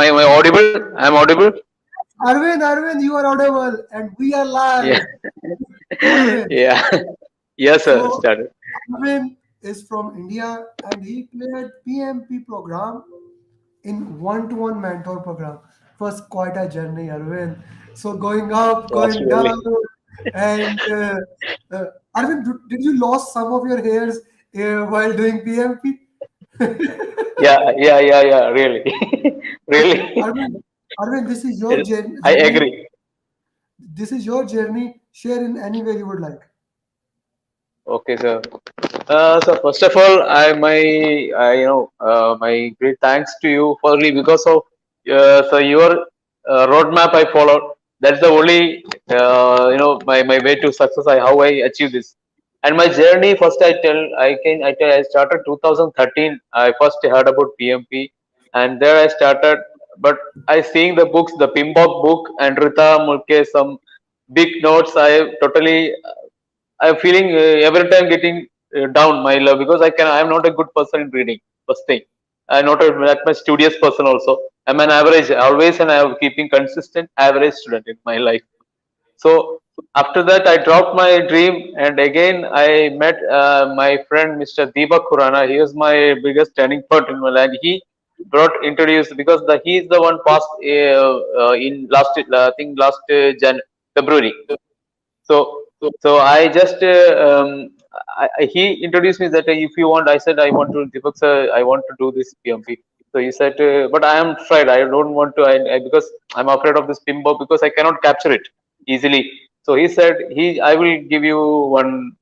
Am I audible? I'm audible. Arvind, you are audible, and we are Yeah. live. Arvind. Yeah. Yes, sir. So, Started. Arvind is from India, and he cleared PMP program in one-to-one mentor program. It was quite a journey, Arvind. So going up, Was going down, really. and uh, Arvind, did you lost some of your hairs while doing PMP? Yeah. Yeah. Yeah. Yeah. Really. Okay, Really. Arvind, this is your Yes, I journey. agree. This is your journey. Share in any way you would like. Okay, sir. So first of all, my great thanks to you firstly because of so your roadmap I followed. That's the only my way to success. How I achieve this, and my journey. First, I started 2013. I first heard about PMP, and there I started. But I seeing the books, the Pimbok book and Rita Mulke, some big notes. I totally I'm feeling every time getting down my love because I'm not a good person in reading. First thing, I'm not that much studious person. Also, I'm an average. Always and I'm keeping consistent average student in my life. So after that, I dropped my dream, and again I met my friend Mr. Deepak Khurana. He was my biggest turning point in my life. He brought introduced because he is the one passed in last I think last February. So, so I just he introduced me that if you want, I said I want to Deepak sir, I want to do this PMP. So he said, but I am afraid. I don't want to, because I'm afraid of this pinball because I cannot capture it easily. So he said I will give you one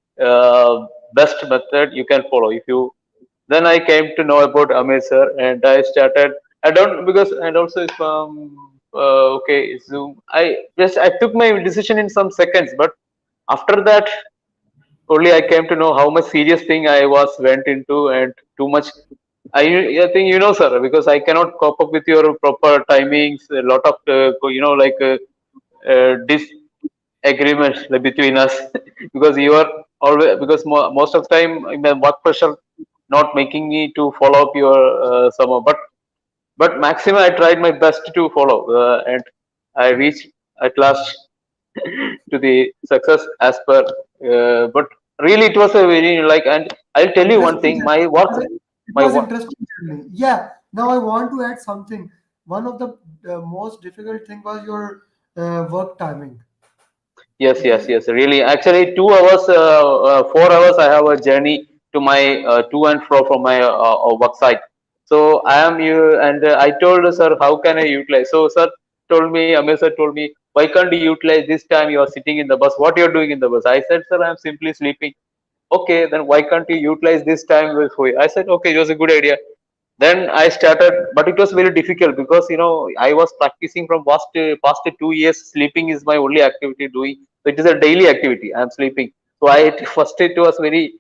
best method you can follow if you. Then I came to know about AMER and I started. I don't because and also if okay Zoom. I took my decision in some seconds, but after that only I came to know how much serious thing I was went into and too much. I think you know, sir, because I cannot cope up with your proper timings. A lot of disagreements between us because you are always because most of the time in the work pressure not making me to follow up your summer, but maximum I tried my best to follow and I reached at last to the success as per. But really, it was a very like, and I'll tell you one Interesting thing. journey. My work, It my was work. interesting journey. Yeah. Now I want to add something. One of the most difficult thing was your work timing. Yes, yes, Okay. yes. Really, actually, 2 hours, 4 hours. I have a journey to my to and fro from my work site. So I am you, and I told sir, how can I utilize? So sir told me, Amir sir told me, why can't you utilize this time you are sitting in the bus? What you are doing in the bus? I said, sir, I am simply sleeping. Okay, then why can't you utilize this time with free? I said, okay, it was a good idea. Then I started, but it was very difficult because I was practicing from past 2 years. Sleeping is my only activity doing. So it is a daily activity. I'm sleeping. So I first it was very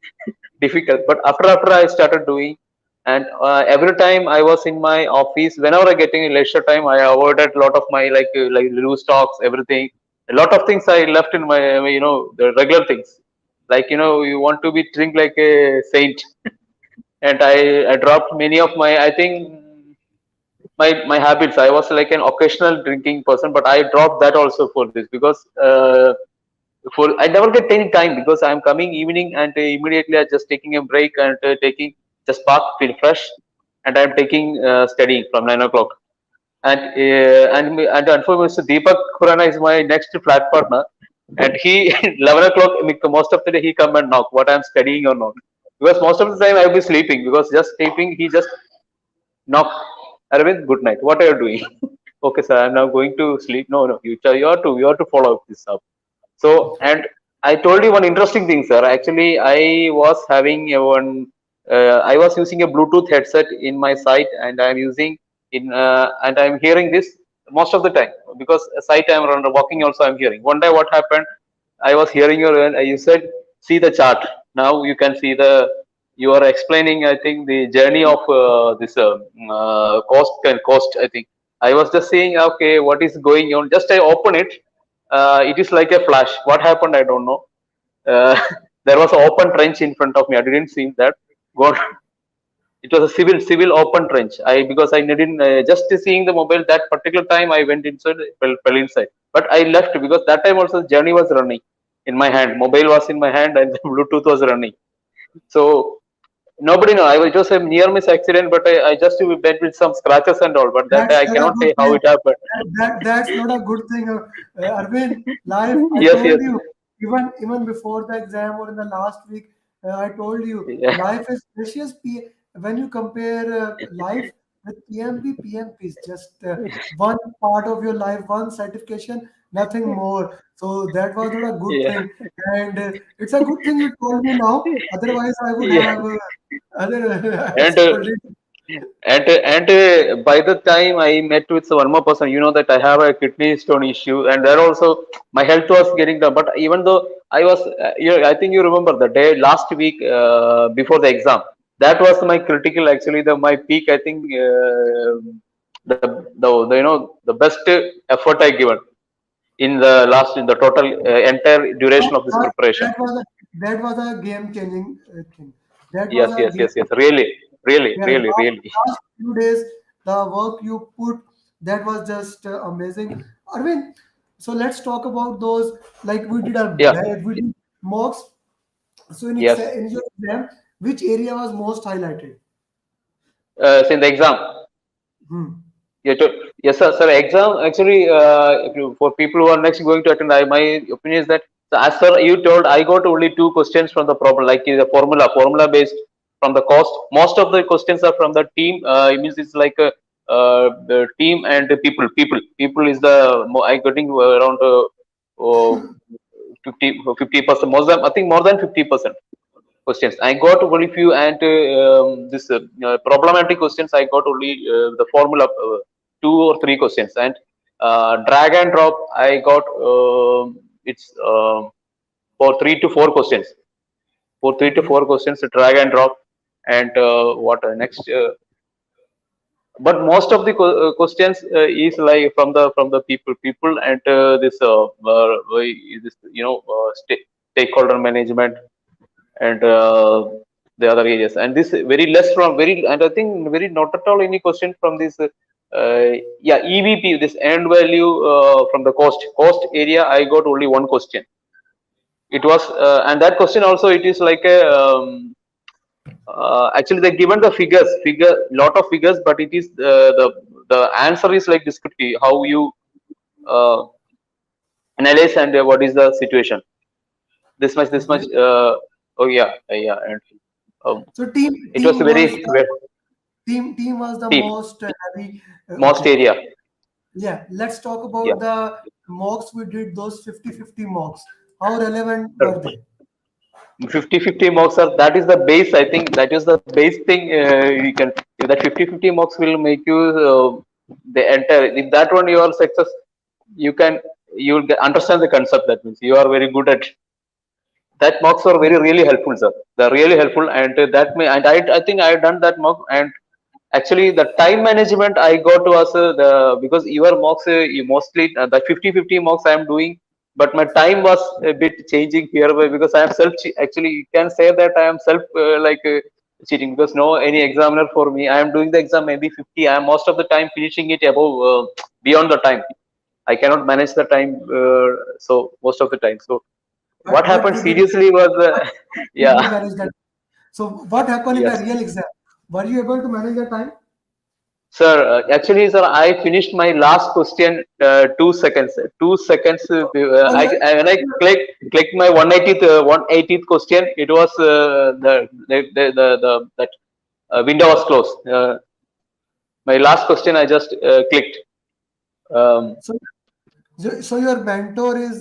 difficult, but after I started doing, and every time I was in my office, whenever I getting a leisure time, I avoided a lot of my like loose talks, everything. A lot of things I left in my the regular things like you want to be drink like a saint and I dropped many of my I think my habits. I was like an occasional drinking person, but I dropped that also for this because for I never get any time because I'm coming evening and immediately I just taking a break and taking just bath feel fresh and I'm taking studying from 9 o'clock and unfortunately Deepak Khurana is my next flat partner and he 11 o'clock most of the day he come and knock what I'm studying or not because most of the time I'll be sleeping because just sleeping he just knock Arvind good night what are you doing okay sir I'm now going to sleep no you have to follow up this up so and I told you one interesting thing sir actually I was having a one I was using a Bluetooth headset in my site and I'm using in and I'm hearing this most of the time because site I'm walking also I'm hearing one day what happened I was hearing your you said see the chart. Now you can see the you are explaining. I think the journey of this cost and cost. I think I was just saying okay, what is going on? Just I open it. It is like a flash. What happened? I don't know. Uh, there was an open trench in front of me. I didn't see that. God, it was a civil open trench. I because I didn't just seeing the mobile that particular time I went inside, fell inside. But I left because that time also the journey was running in my hand. Mobile was in my hand and the Bluetooth was running. So nobody know. It was a near miss accident, but I just met with some scratches and all. But that That's I not a cannot good say how thing. it happened. That's not a good thing, Arvind. Life, I Yes, told yes, you, even before the exam or in the last week, I told you, yeah, life is precious. When you compare life with PMP, PMP is just one part of your life, one certification, nothing more. So that was not a good yeah, thing, and it's a good thing you told me now. Otherwise, I would yeah. have other And scolded. by the time I met with one more person, you know that I have a kidney stone issue, and there also my health was getting down. But even though I was, I think you remember the day last week before the exam. That was my critical, actually, the my peak. I think the the best effort I given in the last in the total entire So duration of this preparation. that was a game changing thing. That was Yes, a yes, game. yes, yes. Really, really, Yeah, really, really. last few days, the work you put, that was just amazing. Arvind, so let's talk about those. Like Yeah. we did mocks. So Yes. in your exam, which area was most highlighted? So in the exam. Hmm. Yeah, yes, sir. Sir, exam actually, if for people who are next going to attend, my opinion is that, so as sir you told, I got only two questions from the problem, like the formula based from the cost. Most of the questions are from the team. It means it's like the team and the people is the I getting around uh, 50%, more than I think more than 50% questions. I got only few, and this problematic questions. I got only the formula two or three questions, and drag and drop. I got it's for 3 to 4 questions. For three to Okay. four questions, drag and drop, and what next? But most of the questions is like from the people and this stakeholder management and the other areas, and this very less from very, and I think very not at all any question from this yeah, evp, this end value from the cost area. I got only one question. It was and that question also, it is like a actually they given the figure lot of figures, but it is the answer is like descriptive, how you uh, analyze and what is the situation, this much Okay. oh yeah, yeah. And So it was very team was the deep, most heavy. most Okay. area. Yeah. Let's talk Yeah. about the mocks we did. Those 50-50 mocks. How relevant were Sir, they? 50-50 mocks are, that is the base. I think that is the base thing. You can, if that 50-50 mocks will make you the entire. If that one you are success, you can, you will understand the concept. That means you are very good at that. Mocks are Yeah. very really helpful, sir. They're really helpful, and that may, and I think I have done that mock. And actually the time management I got was the, because your mocks you mostly the 50-50 mocks I am doing, but my time was a bit changing here, because I am actually you can say that I am self cheating, because no any examiner for me. I am doing the exam maybe 50. I am most of the time finishing it above beyond the time. I cannot manage the time, so most of the time. So what But happened you did seriously was you yeah. did manage that. So what happened in the Yes. real exam? Were you able to manage the time? Sir, actually, sir, I finished my last question 2 seconds. 2 seconds. Oh, When I clicked my 180th question, it was the that window was closed. My last question, I just clicked. Um, so so your mentor is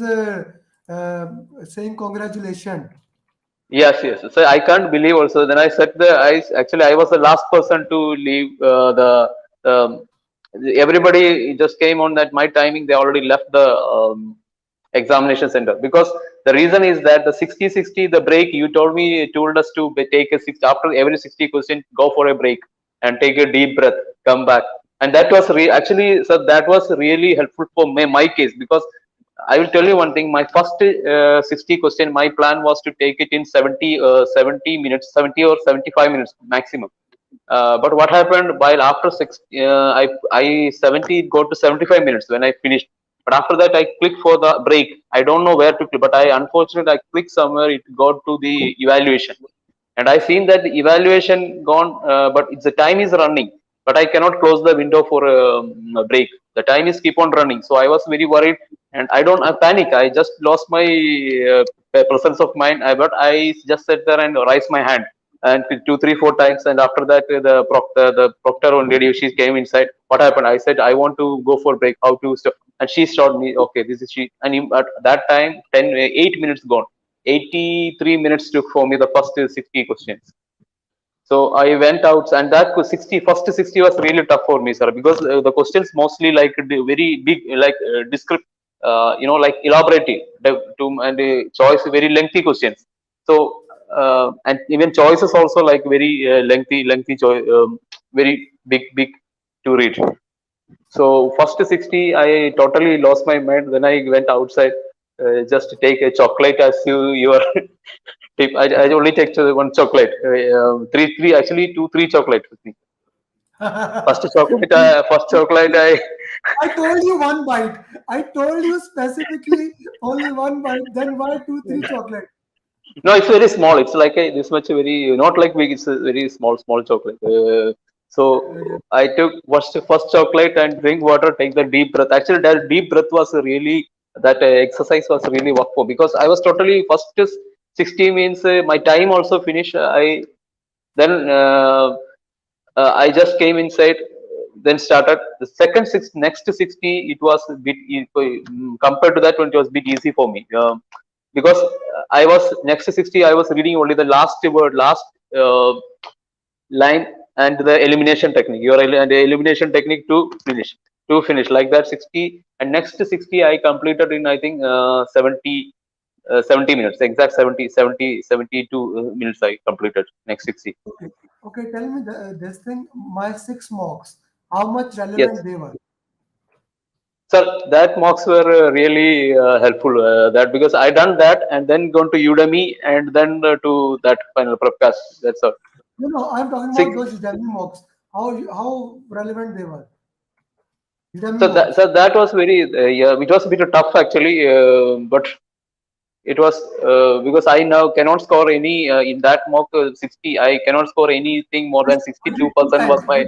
saying congratulations. yes, yes. So I can't believe also. Then I said actually I was the last person to leave um, everybody just came on that my timing. They already left the examination center, because the reason is that the 60-60 the break you told us to take a six after every 60 question, go for a break and take a deep breath, come back. And that was actually, so that was really helpful for my case, because I will tell you one thing. My first 60 question, my plan was to take it in 70 minutes, 70 or 75 minutes maximum. But what happened while after six, I 70 go to 75 minutes when I finished. But after that, I click for the break. I don't know where to click, but I unfortunately I click somewhere. It got to the evaluation, and I seen that the evaluation gone, but it's the time is running, but I cannot close the window for a break. The time is keep on running, so I was very worried, and I panic. I just lost my presence of mind. But I just sat there and raised my hand and two, three, four times, and after that the proctor one lady, she came inside. What happened? I said I want to go for break. How to stop? And she showed me. Okay, this is she. And at that time, 8 minutes gone. 83 minutes took for me the first 60 questions. So I went out, and that 60 first 60 was really tough for me, sir, because the questions mostly like very big, like descriptive, like elaborative, and choice very lengthy questions. So and even choices also like very lengthy choice, very big to read. So first 60, I totally lost my mind. Then I went outside just to take a chocolate as you are. I only take one chocolate. Three actually three chocolates with me. First chocolate I I told you one bite. I told you specifically only one bite. Then why two, three chocolate? no, it's very small. It's like this much very not like big. It's a very small chocolate. So Okay. I took first chocolate and drink water. Take the deep breath. Actually, that deep breath was really that exercise was really work for because I was totally first 60 means my time also finished. I then I just came inside, then started the second next 60. It was a bit compared to that one. It was a bit easy for me because I was next 60. I was reading only the last word, last line, and the elimination technique. And the elimination technique to finish like that 60. And next 60 I completed in I think 70 minutes, exact 72 minutes I completed next 60. Okay. Okay. Tell me this thing. My 6 mocks. How much Yes. relevant they were? Sir, that mocks were really helpful. That because I done that and then gone to Udemy and then to that final podcast. That's all. No, no. I'm talking about Six. those Udemy mocks. How relevant they were? Udemy So that mocks. so that was very yeah. It was a bit tough actually, but it was because I now cannot score any in that mock 60. I cannot score anything more than We did 62% 2 times. was my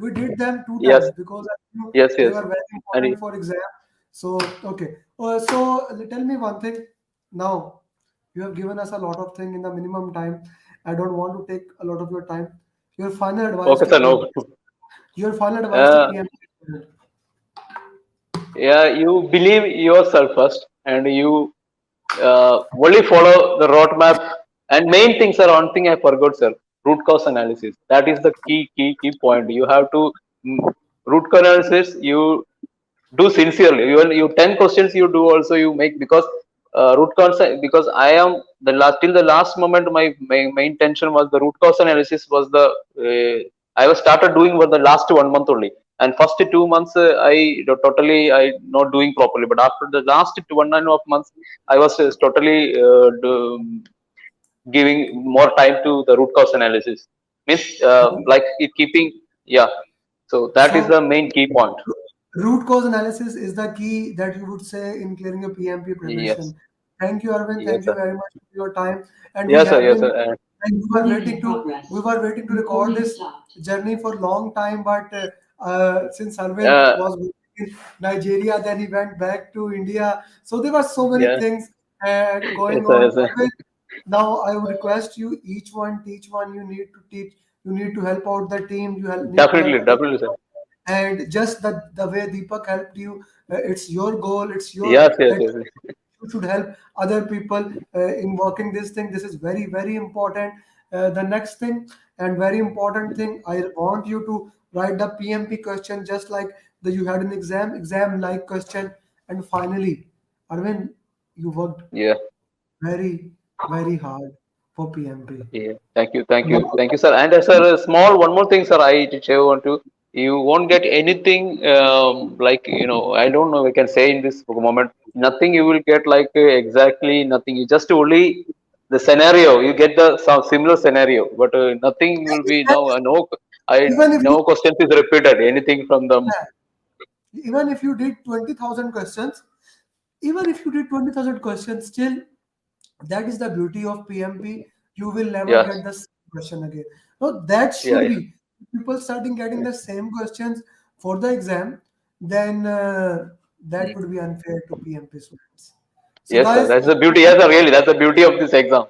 We did them two yes, times because I knew yes, they yes, were very and important for exam. So okay. So tell me one thing. Now you have given us a lot of thing in the minimum time. I don't want to take a lot of your time. Your final advice okay, to sir. No, PM. Your final advice to uh, PM. yeah, you believe yourself first, and you only follow the roadmap. And main things are one thing I forgot, sir. Root cause analysis. That is the key point. You have to root cause analysis. You do sincerely. You 10 questions you do also you make because root cause because I am the last till the last moment my main tension was the root cause analysis was the I was started doing for the last 1 month only, and first 2 months I totally I not doing properly, but after the last 1.5 months I was totally giving more time to the root cause analysis means like it keeping yeah, so that is So the main key point. root cause analysis is the key that you would say in clearing your PMP Yes, preparation. Thank you, Arvind. Thank yes, you sir. very much for your time. And we Yes, sir. have Yes, been, sir. and we were waiting to record this journey for a long time. But since Arvind Uh, was working in Nigeria, then he went back to India. So there were so many yeah. things Yes, going sir. on. Yes, sir. Arvind, now I would request you, each one teach one. You need to teach. You need to help out the team. Need to help Definitely, other definitely, sir. and just the way Deepak helped you, it's your goal, it's your Yes, yes, that yes. Yes. you should help other people in working this thing. This is very, very important. The next thing and very important thing, I want you to write the PMP question just like the you had an exam like question. And finally, Arvind, you worked Yeah, very, very hard for PMP. yeah. Thank Now, you, sir. And sir, a small one more thing, sir. I just want to. You won't get anything like I don't know. I can say in this moment, nothing. You will get like exactly nothing. You just only the scenario, you get the some similar scenario, but nothing will be now. No, even if you no questions is repeated. Anything from them. yeah, even if you did 20,000 questions, even if you did 20,000 questions, still that is the beauty of PMP. You will never Yeah, get the same question again. So that yeah, should be people starting getting yeah. the same questions for the exam, then that Mm. would be unfair to PMP students. So Yes, sir. guys, That's the beauty. Yes, sir. Really, that's the beauty of this exam.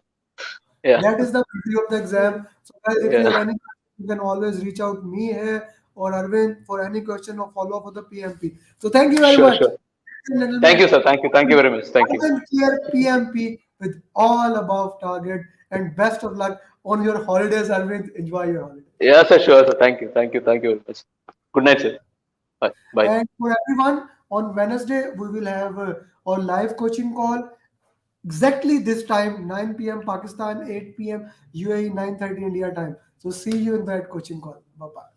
Yeah, that is the beauty of the exam. So guys, if you have yeah. any question, you can always reach out me here or Arvind for any question or follow up for the PMP. So thank you very Sure, much. sure. Ladies and Thank gentlemen, you, sir. Thank you. Thank you very much. Thank you. Arvind Clear PMP with all above target and best of luck on your holidays, Arvind. Enjoy your holiday. Yes, sir. Sure, sir. Thank you. Thank you. Thank you very much. Good night, sir. Bye. Bye. And for everyone, on Wednesday, we will have our live coaching call exactly this time, 9 p.m. Pakistan, 8 p.m. UAE, 9:30 India time. So see you in that coaching call. Bye bye.